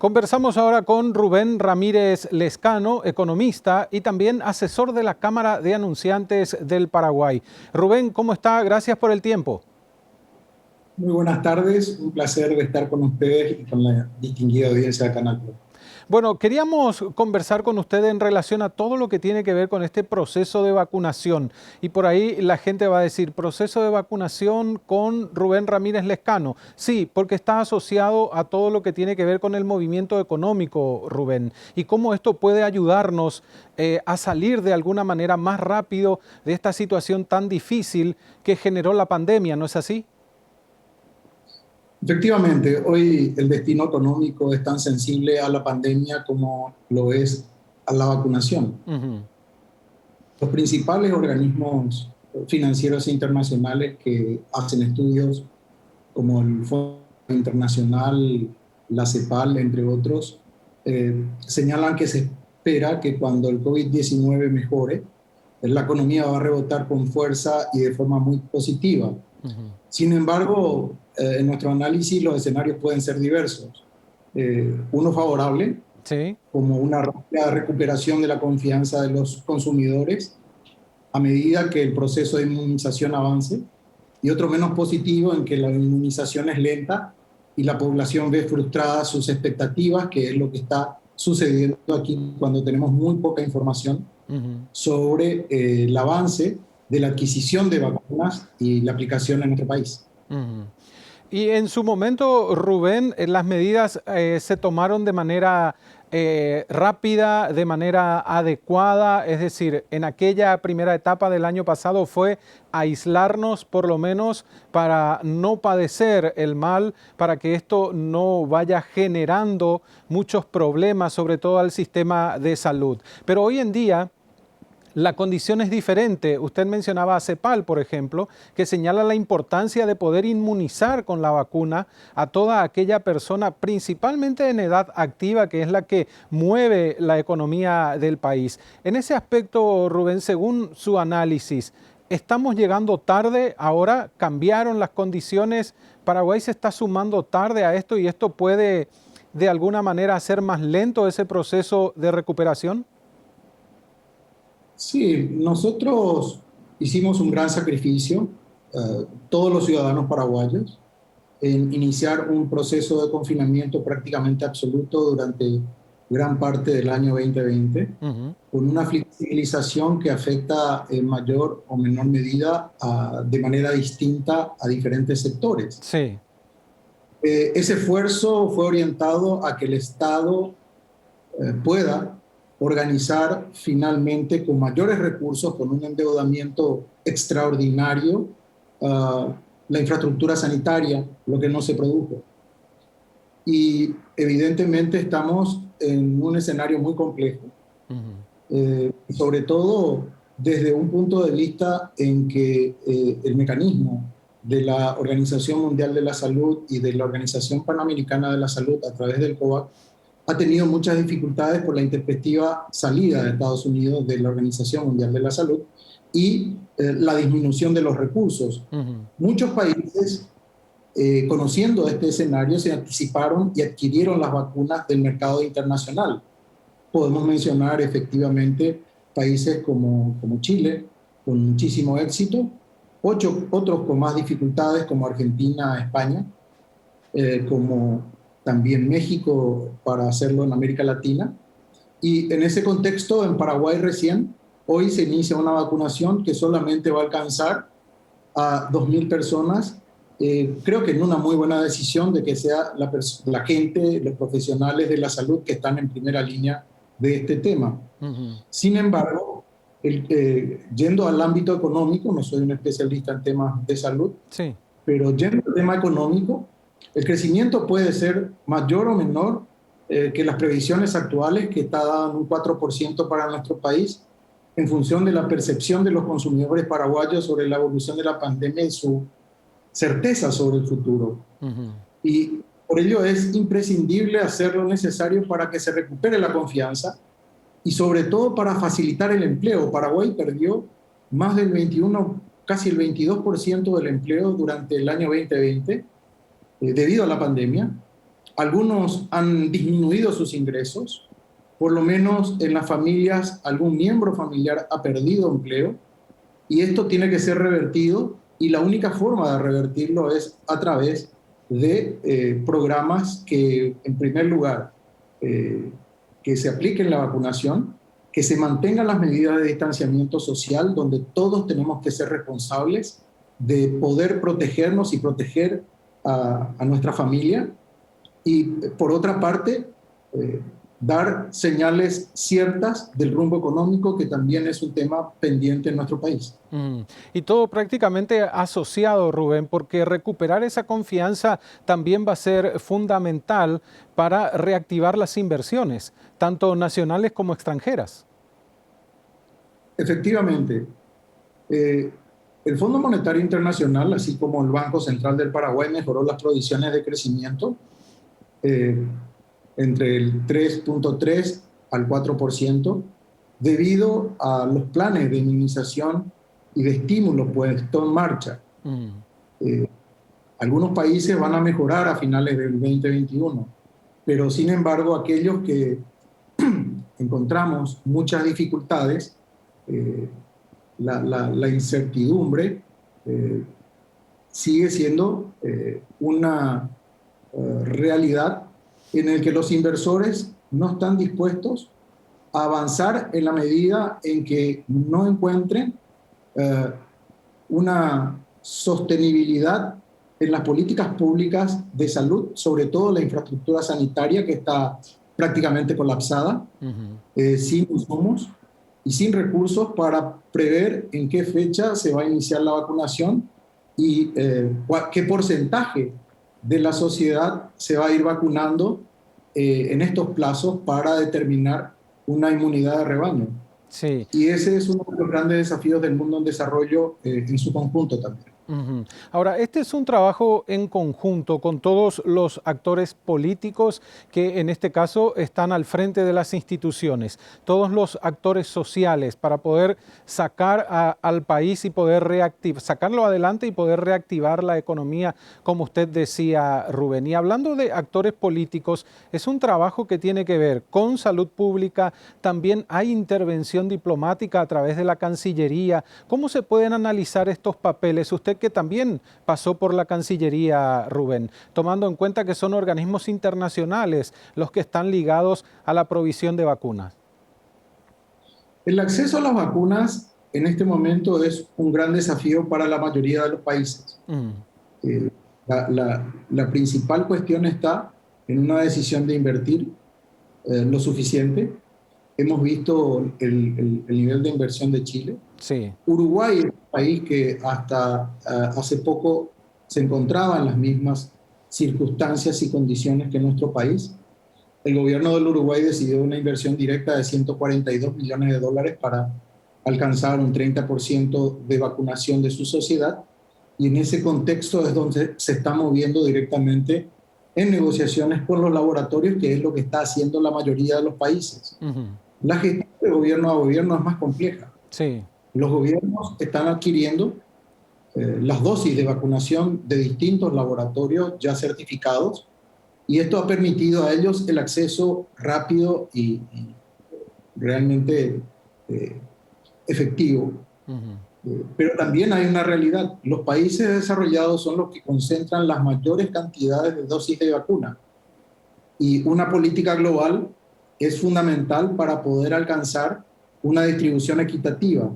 Conversamos ahora con Rubén Ramírez Lescano, economista y también asesor de la Cámara de Anunciantes del Paraguay. Rubén, ¿cómo está? Gracias por el tiempo. Muy buenas tardes, un placer estar con ustedes y con la distinguida audiencia de Canal Plus. Bueno, queríamos conversar con usted en relación a todo lo que tiene que ver con este proceso de vacunación. Y por ahí la gente va a decir, proceso de vacunación con Rubén Ramírez Lescano. Sí, porque está asociado a todo lo que tiene que ver con el movimiento económico, Rubén. Y cómo esto puede ayudarnos a salir de alguna manera más rápido de esta situación tan difícil que generó la pandemia, ¿no es así? Efectivamente, hoy el destino económico es tan sensible a la pandemia como lo es a la vacunación. Ujú. Los principales organismos financieros internacionales que hacen estudios, como el Fondo Internacional, la CEPAL, entre otros, señalan que se espera que cuando el COVID-19 mejore, la economía va a rebotar con fuerza y de forma muy positiva. Ujú. Sin embargo, en nuestro análisis los escenarios pueden ser diversos. Uno favorable, Sí. como una rápida recuperación de la confianza de los consumidores a medida que el proceso de inmunización avance, y otro menos positivo en que la inmunización es lenta y la población ve frustradas sus expectativas, que es lo que está sucediendo aquí cuando tenemos muy poca información Ujú. sobre el avance de la adquisición de vacunas y la aplicación en nuestro país. Ujú. Y en su momento, Rubén, las medidas se tomaron de manera rápida, de manera adecuada, es decir, en aquella primera etapa del año pasado fue aislarnos por lo menos para no padecer el mal, para que esto no vaya generando muchos problemas, sobre todo al sistema de salud. Pero hoy en día la condición es diferente. Usted mencionaba a CEPAL, por ejemplo, que señala la importancia de poder inmunizar con la vacuna a toda aquella persona, principalmente en edad activa, que es la que mueve la economía del país. En ese aspecto, Rubén, según su análisis, ¿estamos llegando tarde? Ahora cambiaron las condiciones. Paraguay se está sumando tarde a esto y esto puede de alguna manera hacer más lento ese proceso de recuperación. Sí, nosotros hicimos un gran sacrificio, todos los ciudadanos paraguayos, en iniciar un proceso de confinamiento prácticamente absoluto durante gran parte del año 2020, Ujú. con una flexibilización que afecta en mayor o menor medida de manera distinta a diferentes sectores. Sí. Ese esfuerzo fue orientado a que el Estado pueda organizar finalmente con mayores recursos, con un endeudamiento extraordinario, la infraestructura sanitaria, lo que no se produjo. Y evidentemente estamos en un escenario muy complejo, Ujú. sobre todo desde un punto de vista en que el mecanismo de la Organización Mundial de la Salud y de la Organización Panamericana de la Salud a través del COVAX ha tenido muchas dificultades por la intempestiva salida de Estados Unidos de la Organización Mundial de la Salud y la disminución de los recursos. Ujú. Muchos países, conociendo este escenario, se anticiparon y adquirieron las vacunas del mercado internacional. Podemos mencionar efectivamente países como Chile, con muchísimo éxito, otros con más dificultades como Argentina, España, como también México para hacerlo en América Latina. Y en ese contexto, en Paraguay recién, hoy se inicia una vacunación que solamente va a alcanzar a 2.000 personas. Creo que en una muy buena decisión de que sea la gente, los profesionales de la salud que están en primera línea de este tema. Ujú. Sin embargo, yendo al ámbito económico, no soy un especialista en temas de salud, Sí. pero yendo al tema económico, el crecimiento puede ser mayor o menor que las previsiones actuales, que está dando un 4% para nuestro país, en función de la percepción de los consumidores paraguayos sobre la evolución de la pandemia y su certeza sobre el futuro. Ujú. Y por ello es imprescindible hacer lo necesario para que se recupere la confianza y sobre todo para facilitar el empleo. Paraguay perdió más del 21, casi el 22% del empleo durante el año 2020 debido a la pandemia. Algunos han disminuido sus ingresos, por lo menos en las familias algún miembro familiar ha perdido empleo y esto tiene que ser revertido y la única forma de revertirlo es a través de programas que, en primer lugar, que se apliquen la vacunación, que se mantengan las medidas de distanciamiento social, donde todos tenemos que ser responsables de poder protegernos y proteger a nuestra familia. Y por otra parte, dar señales ciertas del rumbo económico, que también es un tema pendiente en nuestro país. Y todo prácticamente asociado, Rubén, porque recuperar esa confianza también va a ser fundamental para reactivar las inversiones, tanto nacionales como extranjeras. Efectivamente, el Fondo Monetario Internacional, así como el Banco Central del Paraguay, mejoró las proyecciones de crecimiento entre el 3.3 al 4%, debido a los planes de inmunización y de estímulo puestos en marcha. Algunos países van a mejorar a finales del 2021, pero sin embargo aquellos que encontramos muchas dificultades, la incertidumbre sigue siendo una realidad en el que los inversores no están dispuestos a avanzar en la medida en que no encuentren una sostenibilidad en las políticas públicas de salud, sobre todo la infraestructura sanitaria, que está prácticamente colapsada, sin insumos y sin recursos para prever en qué fecha se va a iniciar la vacunación y qué porcentaje de la sociedad se va a ir vacunando en estos plazos para determinar una inmunidad de rebaño. Sí. Y ese es uno de los grandes desafíos del mundo en desarrollo en su conjunto también. Ahora, este es un trabajo en conjunto con todos los actores políticos que en este caso están al frente de las instituciones, todos los actores sociales para poder sacar al país y poder sacarlo adelante y poder reactivar la economía, como usted decía, Rubén. Y hablando de actores políticos, es un trabajo que tiene que ver con salud pública, también hay intervención diplomática a través de la Cancillería. ¿Cómo se pueden analizar estos papeles? Usted que también pasó por la Cancillería, Rubén, tomando en cuenta que son organismos internacionales los que están ligados a la provisión de vacunas. El acceso a las vacunas en este momento es un gran desafío para la mayoría de los países. La principal cuestión está en una decisión de invertir lo suficiente. Hemos visto el nivel de inversión de Chile. Sí. Uruguay es un país que hasta hace poco se encontraba en las mismas circunstancias y condiciones que nuestro país. El gobierno del Uruguay decidió una inversión directa de 142 millones de dólares para alcanzar un 30% de vacunación de su sociedad, y en ese contexto es donde se está moviendo directamente en negociaciones con los laboratorios, que es lo que está haciendo la mayoría de los países. La gestión de gobierno a gobierno es más compleja. Sí. Los gobiernos están adquiriendo las dosis de vacunación de distintos laboratorios ya certificados, y esto ha permitido a ellos el acceso rápido y realmente efectivo. Pero también hay una realidad. Los países desarrollados son los que concentran las mayores cantidades de dosis de vacuna, y una política global es fundamental para poder alcanzar una distribución equitativa,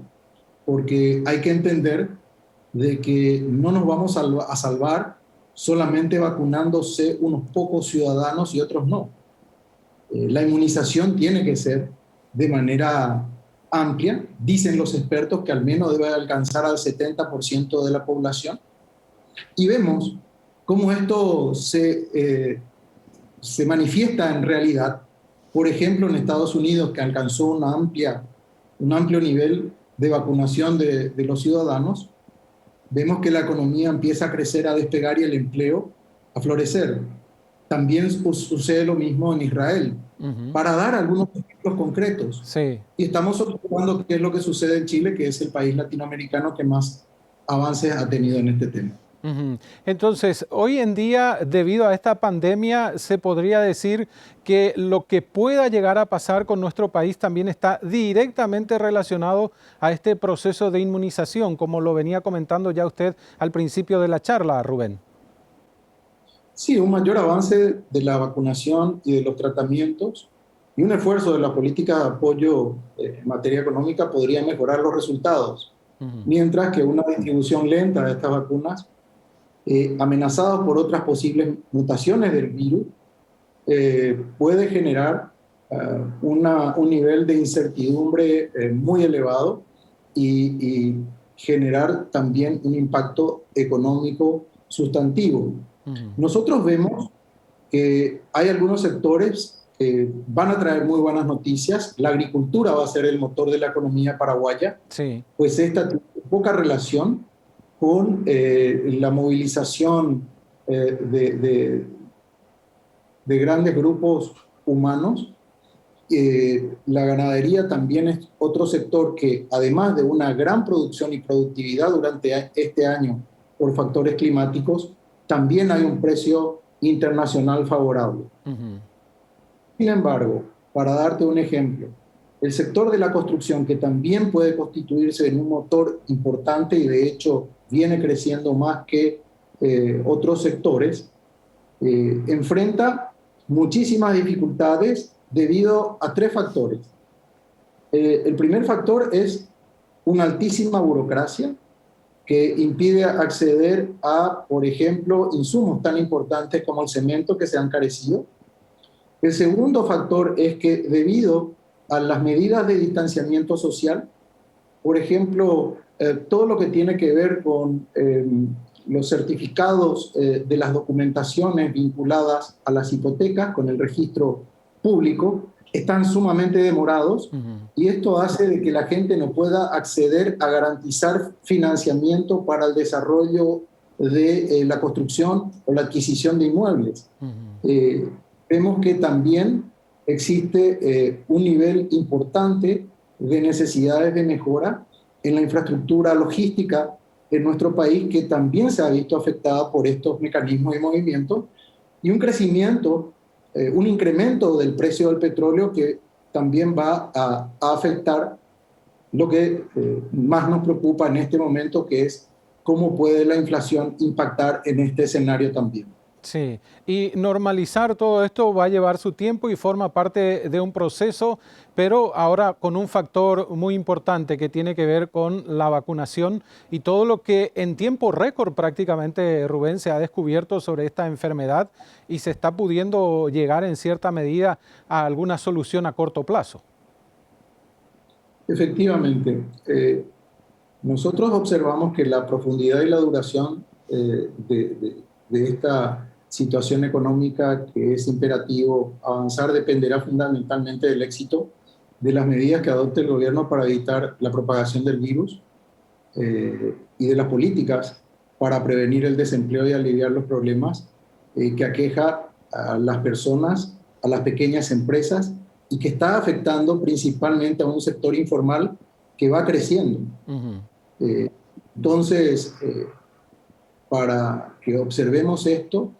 porque hay que entender de que no nos vamos a salvar solamente vacunándose unos pocos ciudadanos y otros no. La inmunización tiene que ser de manera amplia. Dicen los expertos que al menos debe alcanzar al 70% de la población. Y vemos cómo esto se manifiesta en realidad. Por ejemplo, en Estados Unidos, que alcanzó un amplio nivel de vacunación de los ciudadanos, vemos que la economía empieza a crecer, a despegar, y el empleo a florecer. También sucede lo mismo en Israel, para dar algunos ejemplos concretos. Sí. Y estamos observando qué es lo que sucede en Chile, que es el país latinoamericano que más avances ha tenido en este tema. Ujú. Entonces, hoy en día, debido a esta pandemia, se podría decir que lo que pueda llegar a pasar con nuestro país también está directamente relacionado a este proceso de inmunización, como lo venía comentando ya usted al principio de la charla, Rubén. Sí, un mayor avance de la vacunación y de los tratamientos y un esfuerzo de la política de apoyo en materia económica podría mejorar los resultados, Ujú. mientras que una distribución lenta de estas vacunas, amenazadas por otras posibles mutaciones del virus, puede generar un nivel de incertidumbre muy elevado y generar también un impacto económico sustantivo. Ujú. Nosotros vemos que hay algunos sectores que van a traer muy buenas noticias. La agricultura va a ser el motor de la economía paraguaya, Sí. pues esta tiene poca relación con la movilización de grandes grupos humanos. La ganadería también es otro sector que, además de una gran producción y productividad durante este año por factores climáticos, también hay un precio internacional favorable. Ujú. Sin embargo, para darte un ejemplo, el sector de la construcción, que también puede constituirse en un motor importante y de hecho viene creciendo más que otros sectores, enfrenta muchísimas dificultades debido a tres factores. El primer factor es una altísima burocracia que impide acceder a, por ejemplo, insumos tan importantes como el cemento, que se han encarecido. El segundo factor es que debido a las medidas de distanciamiento social, por ejemplo, todo lo que tiene que ver con los certificados de las documentaciones vinculadas a las hipotecas con el registro público, están sumamente demorados Ujú. y esto hace de que la gente no pueda acceder a garantizar financiamiento para el desarrollo de la construcción o la adquisición de inmuebles. Ujú. Eh, Vemos que también existe un nivel importante de necesidades de mejora en la infraestructura logística en nuestro país, que también se ha visto afectada por estos mecanismos de movimiento, y un crecimiento, un incremento del precio del petróleo que también va a afectar lo que más nos preocupa en este momento, que es cómo puede la inflación impactar en este escenario también. Sí, y normalizar todo esto va a llevar su tiempo y forma parte de un proceso, pero ahora con un factor muy importante que tiene que ver con la vacunación y todo lo que en tiempo récord prácticamente, Rubén, se ha descubierto sobre esta enfermedad y se está pudiendo llegar en cierta medida a alguna solución a corto plazo. Efectivamente, nosotros observamos que la profundidad y la duración de esta situación económica que es imperativo avanzar dependerá fundamentalmente del éxito de las medidas que adopte el gobierno para evitar la propagación del virus y de las políticas para prevenir el desempleo y aliviar los problemas que aqueja a las personas, a las pequeñas empresas y que está afectando principalmente a un sector informal que va creciendo. Ujú. Eh, entonces, para que observemos esto,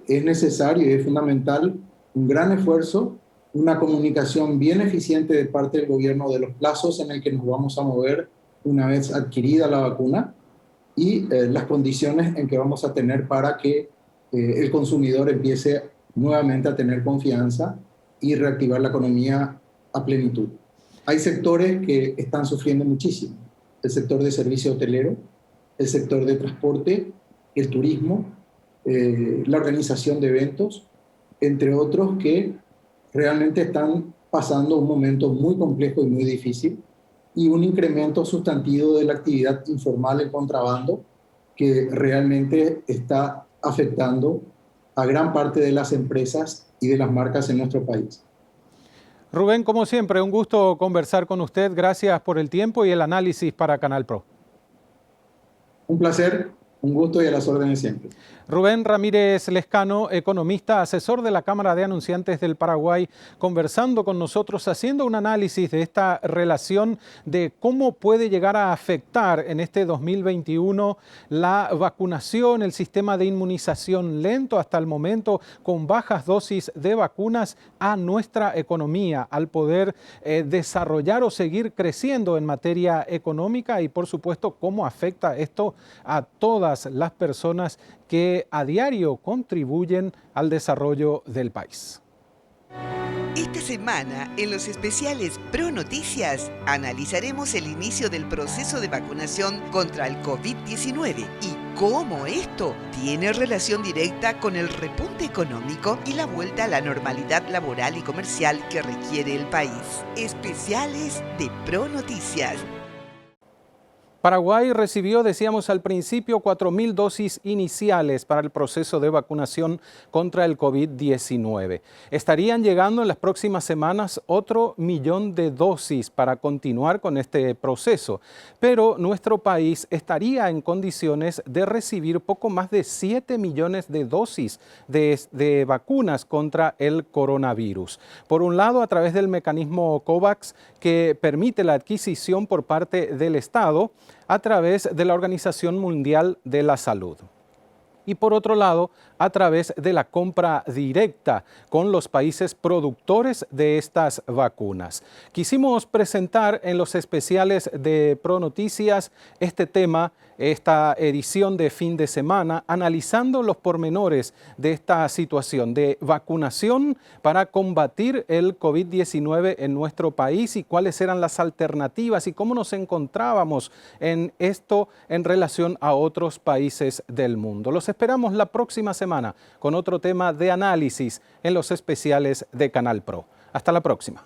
es necesario y es fundamental un gran esfuerzo, una comunicación bien eficiente de parte del gobierno de los plazos en el que nos vamos a mover una vez adquirida la vacuna y las condiciones en que vamos a tener para que el consumidor empiece nuevamente a tener confianza y reactivar la economía a plenitud. Hay sectores que están sufriendo muchísimo. El sector de servicio hotelero, el sector de transporte, el turismo, la organización de eventos, entre otros que realmente están pasando un momento muy complejo y muy difícil y un incremento sustantivo de la actividad informal en contrabando que realmente está afectando a gran parte de las empresas y de las marcas en nuestro país. Rubén, como siempre, un gusto conversar con usted. Gracias por el tiempo y el análisis para Canal Pro. Un placer Un gusto y a las órdenes siempre. Rubén Ramírez Lescano, economista, asesor de la Cámara de Anunciantes del Paraguay, conversando con nosotros, haciendo un análisis de esta relación de cómo puede llegar a afectar en este 2021 la vacunación, el sistema de inmunización lento hasta el momento, con bajas dosis de vacunas, a nuestra economía, al poder desarrollar o seguir creciendo en materia económica y, por supuesto, cómo afecta esto a todas las personas que a diario contribuyen al desarrollo del país. Esta semana, en los especiales Pro Noticias, analizaremos el inicio del proceso de vacunación contra el COVID-19 y cómo esto tiene relación directa con el repunte económico y la vuelta a la normalidad laboral y comercial que requiere el país. Especiales de Pro Noticias. Paraguay recibió, decíamos al principio, 4.000 dosis iniciales para el proceso de vacunación contra el COVID-19. Estarían llegando en las próximas semanas otro 1.000.000 de dosis para continuar con este proceso, pero nuestro país estaría en condiciones de recibir poco más de 7 millones de dosis de vacunas contra el coronavirus. Por un lado, a través del mecanismo COVAX, que permite la adquisición por parte del Estado, a través de la Organización Mundial de la Salud. Y por otro lado, a través de la compra directa con los países productores de estas vacunas. Quisimos presentar en los especiales de Pro Noticias este tema, esta edición de fin de semana, analizando los pormenores de esta situación de vacunación para combatir el COVID-19 en nuestro país y cuáles eran las alternativas y cómo nos encontrábamos en esto en relación a otros países del mundo. Los esperamos la próxima semana con otro tema de análisis en los especiales de Canal Pro. Hasta la próxima.